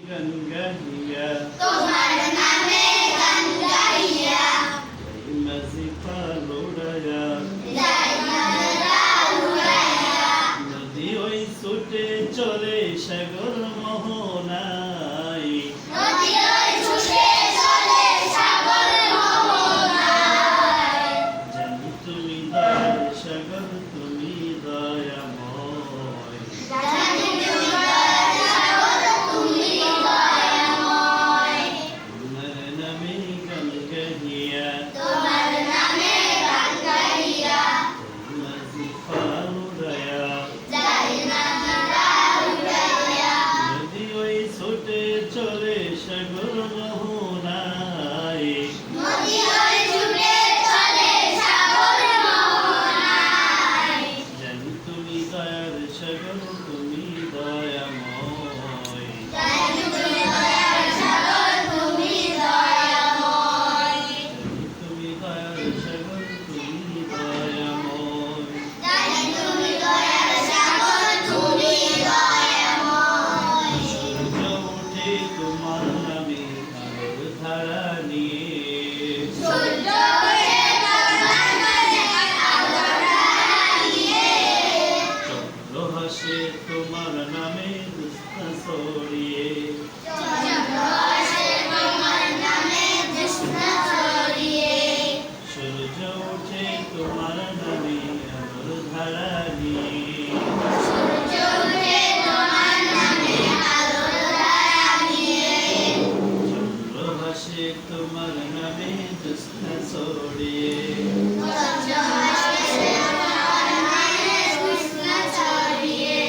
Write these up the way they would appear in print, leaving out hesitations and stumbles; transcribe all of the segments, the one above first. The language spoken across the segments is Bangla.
গাহিয়া তোমার নামে গান গাইয়া মাঝি পাল উড়াইয়া যাই নদীরা উড়াইয়া নদী ওই ছুটে চলে সাগর মোহনায় নদী ওই ছুটে চলে সাগর মোহনায় জানি তুমি দয়ার সাগর তুমি দয়াময় জানি তুমি দয়ার সাগর তুমি দয়াময় তোমার নামে গান গাহিয়া তোমার নামে গান গাইয়া মাঝি পাল উড়াইয়া যাই নদীরা উড়াইয়া নদী ওই ছুটে চলে সাগর মোহনায় নদী ওই ছুটে চলে সাগর মোহনায় জানি তুমি দয়ার সাগর তুমি দয়াময় জানি তুমি দয়ার সাগর তুমি দয়াময় জানি তুমি দয়ার সাগর তুমি দয়াময় জানি তুমি দয়ার সাগর তুমি দয়াময় সূর্য ওঠে তোমার নামে আলোর ধারা নিয়ে সূর্য ওঠে তোমার নামে আলোর নিয়ে চন্দ্র হাসে তোমার নামে দুস্তা ছড়িয়ে চন্দ্র আসে তোমার নামে জ্যোৎস্না ছড়িয়ে সূর্য ওঠে তোমার নামে আলোর ধারা নিয়ে সূর্য ওঠে তোমার নামে আলোর ধারা নিয়ে চন্দ্র হাসে তোমার নামে দুস্তা ছড়িয়ে চন্দ্র আসে তোমার নামে জ্যোৎস্না ছড়িয়ে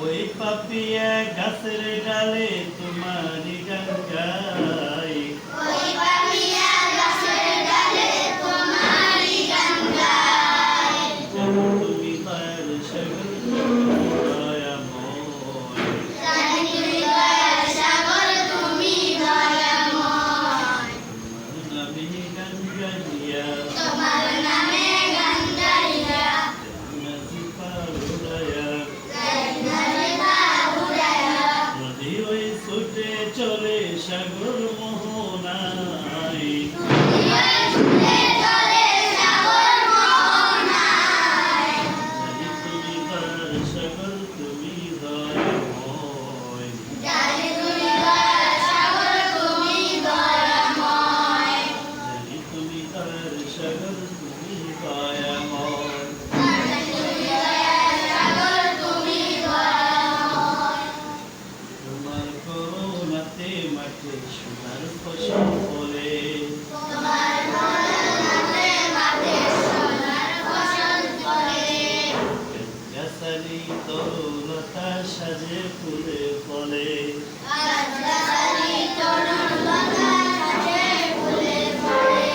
ওই পাপিয়া গাছের ডালে তোমারি গান গায় ওই পাপিয়া গাছের ডালে তোমারই গান গায় তুমি দয়ার সাগর তুমি দয়াময় জানি তুমি দয়ার সাগর তুমি দয়াময় তোমার নামে গান গাইয়া তোমার নামে গান গাইয়া মাঝি পাল উড়াইয়া যাই নদীরা উড়াইয়া নদী ওই ছুটে চলে সাগর মোহনায় নদী ওই ছুটে চলে সাগর মোহনায় জানি তুমি দয়ার সাগর তুমি দয়াময় জানি তুমি দয়ার সাগর তুমি দয়াময় জানি তুমি দয়ার সাগর তুমি দয়াময় জানি তুমি দয়ার সাগর তুমি দয়াময় তোমার করুণাতে মাঠে সোনার ফসল ফলে তোমার করুণাতে মাঠে সোনার ফসল ফলে গাছালি তরুলতা সাজে ফুলে ফলে গাছগাছালি তরুলতা সাজে ফুলে ফলে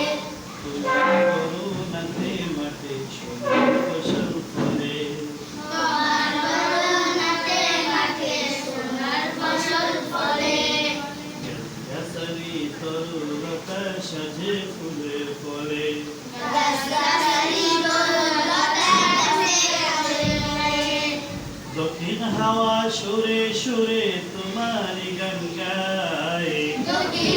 তোমার করুণাতে মাঠে সোনার ফসল ফলে তোমার করুণাতে মাঠে সোনার ফসল ফলে গাছালি তরুলতা সাজে ফুলে ফলে গাছগাছালি তরুলতা সাজে ফুলে ফলে দক্ষিণ হাওয়া সুরে সুরে তোমারি গান গায় দক্ষিণ